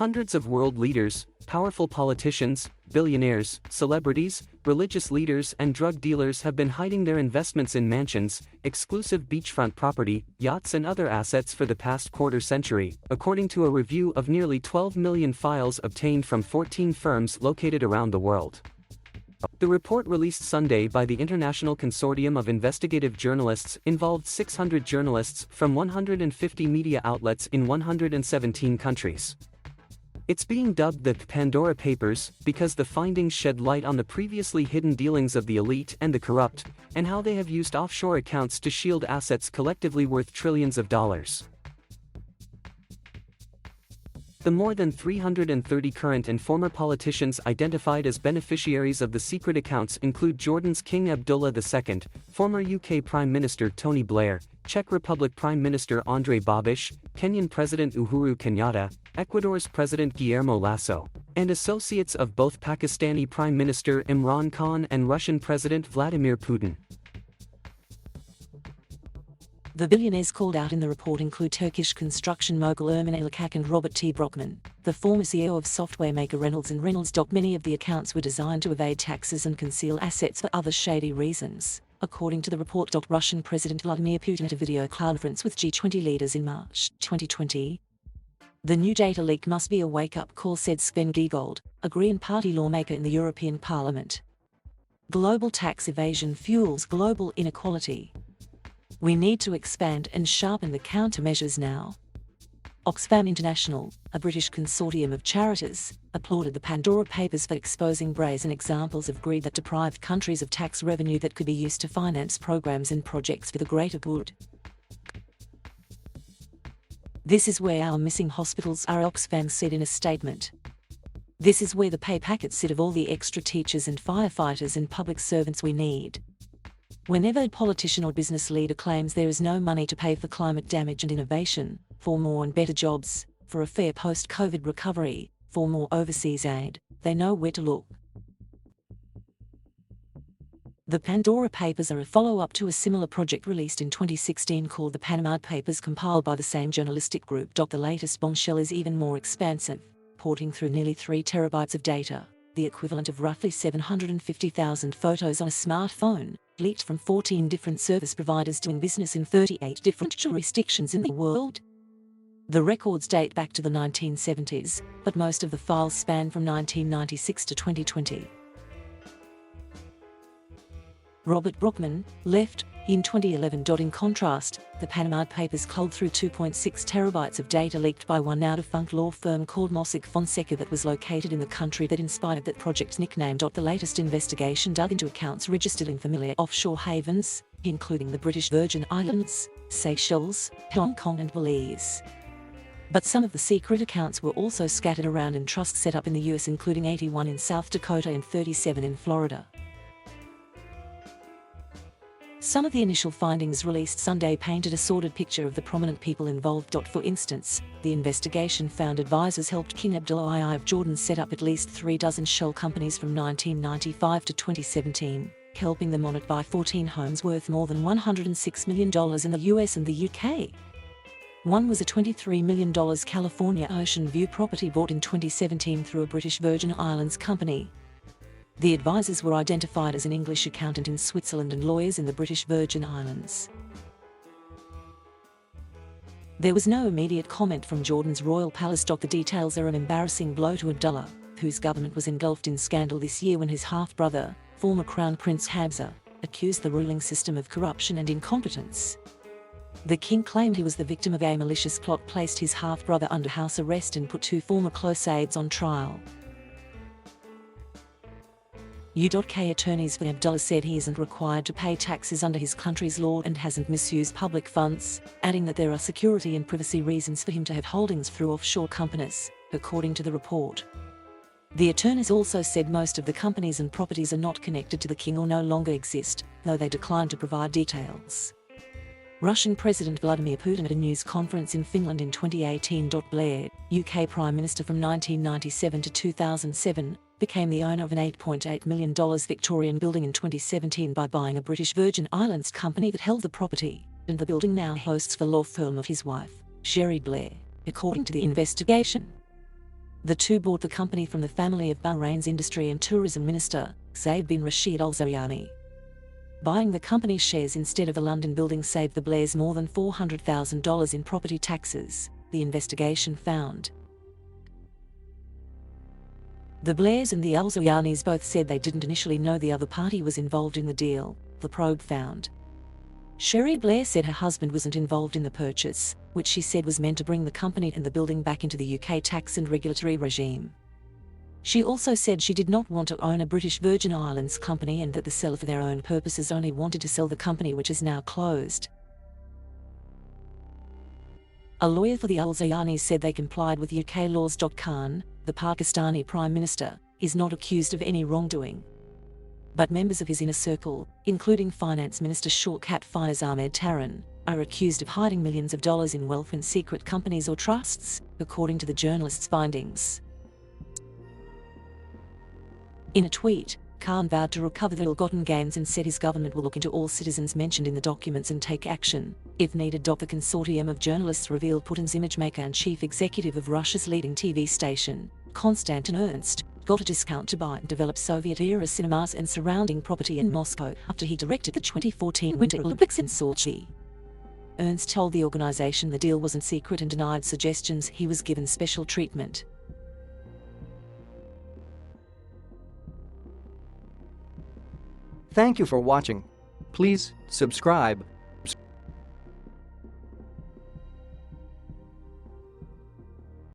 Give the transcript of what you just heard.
Hundreds of world leaders, powerful politicians, billionaires, celebrities, religious leaders and drug dealers have been hiding their investments in mansions, exclusive beachfront property, yachts and other assets for the past quarter century, according to a review of nearly 12 million files obtained from 14 firms located around the world. The report released Sunday by the International Consortium of Investigative Journalists involved 600 journalists from 150 media outlets in 117 countries. It's being dubbed the Pandora Papers because the findings shed light on the previously hidden dealings of the elite and the corrupt, and how they have used offshore accounts to shield assets collectively worth trillions of dollars. The more than 330 current and former politicians identified as beneficiaries of the secret accounts include Jordan's King Abdullah II, former UK Prime Minister Tony Blair, Czech Republic Prime Minister Andrej Babiš, Kenyan President Uhuru Kenyatta, Ecuador's President Guillermo Lasso, and associates of both Pakistani Prime Minister Imran Khan and Russian President Vladimir Putin. The billionaires called out in the report include Turkish construction mogul Erman Elakak and Robert T. Brockman, the former CEO of software maker Reynolds and Reynolds. Many of the accounts were designed to evade taxes and conceal assets for other shady reasons, according to the report. Russian President Vladimir Putin at a video conference with G20 leaders in March 2020. The new data leak must be a wake-up call, said Sven Giegold, a Green Party lawmaker in the European Parliament. Global tax evasion fuels global inequality. We need to expand and sharpen the countermeasures now. Oxfam International, a British consortium of charities, applauded the Pandora Papers for exposing brazen examples of greed that deprived countries of tax revenue that could be used to finance programs and projects for the greater good. This is where our missing hospitals are, Oxfam said in a statement. This is where the pay packets sit of all the extra teachers and firefighters and public servants we need. Whenever a politician or business leader claims there is no money to pay for climate damage and innovation, for more and better jobs, for a fair post-COVID recovery, for more overseas aid, they know where to look. The Pandora Papers are a follow-up to a similar project released in 2016 called the Panama Papers, compiled by the same journalistic group. The latest bombshell is even more expansive, porting through nearly 3 terabytes of data, the equivalent of roughly 750,000 photos on a smartphone, leaked from 14 different service providers doing business in 38 different jurisdictions in the world. The records date back to the 1970s, but most of the files span from 1996 to 2020. Robert Brockman left in 2011. In contrast, the Panama Papers culled through 2.6 terabytes of data leaked by one now-defunct law firm called Mossack Fonseca that was located in the country that inspired that project's nickname. The latest investigation dug into accounts registered in familiar offshore havens, including the British Virgin Islands, Seychelles, Hong Kong and Belize. But some of the secret accounts were also scattered around in trusts set up in the US, including 81 in South Dakota and 37 in Florida. Some of the initial findings released Sunday painted a sordid picture of the prominent people involved. For instance, the investigation found advisors helped King Abdullah II of Jordan set up at least 3 dozen shell companies from 1995 to 2017, helping them on it buy 14 homes worth more than $106 million in the US and the UK. One was a $23 million California Ocean View property bought in 2017 through a British Virgin Islands company. The advisors were identified as an English accountant in Switzerland and lawyers in the British Virgin Islands. There was no immediate comment from Jordan's royal palace. The details are an embarrassing blow to Abdullah, whose government was engulfed in scandal this year when his half-brother, former Crown Prince Hamza, accused the ruling system of corruption and incompetence. The king claimed he was the victim of a malicious plot, placed his half-brother under house arrest and put 2 former close aides on trial. UK attorneys for Abdullah said he isn't required to pay taxes under his country's law and hasn't misused public funds, adding that there are security and privacy reasons for him to have holdings through offshore companies, according to the report. The attorneys also said most of the companies and properties are not connected to the king or no longer exist, though they declined to provide details. Russian President Vladimir Putin at a news conference in Finland in 2018. Blair, UK Prime Minister from 1997 to 2007, became the owner of an $8.8 million Victorian building in 2017 by buying a British Virgin Islands company that held the property, and the building now hosts the law firm of his wife, Sherry Blair, according to the investigation. The two bought the company from the family of Bahrain's industry and tourism minister, Zayed bin Rashid Al Zoyani. Buying the company's shares instead of the London building saved the Blairs more than $400,000 in property taxes, the investigation found. The Blairs and the Al Zoyanis both said they didn't initially know the other party was involved in the deal, the probe found. Sherry Blair said her husband wasn't involved in the purchase, which she said was meant to bring the company and the building back into the UK tax and regulatory regime. She also said she did not want to own a British Virgin Islands company and that the seller for their own purposes only wanted to sell the company, which is now closed. A lawyer for the Al Zoyanis said they complied with UK laws. Khan, the Pakistani Prime Minister, is not accused of any wrongdoing. But members of his inner circle, including Finance Minister Shawkat Faiz Ahmed Taran, are accused of hiding millions of dollars in wealth in secret companies or trusts, according to the journalist's findings. In a tweet, Khan vowed to recover the ill-gotten gains and said his government will look into all citizens mentioned in the documents and take action, if needed. The Consortium of journalists revealed Putin's image-maker and chief executive of Russia's leading TV station, Konstantin Ernst, got a discount to buy and develop Soviet-era cinemas and surrounding property in Moscow after he directed the 2014 Winter Olympics in Sochi. Ernst told the organization the deal wasn't secret and denied suggestions he was given special treatment. Thank you for watching. Please subscribe.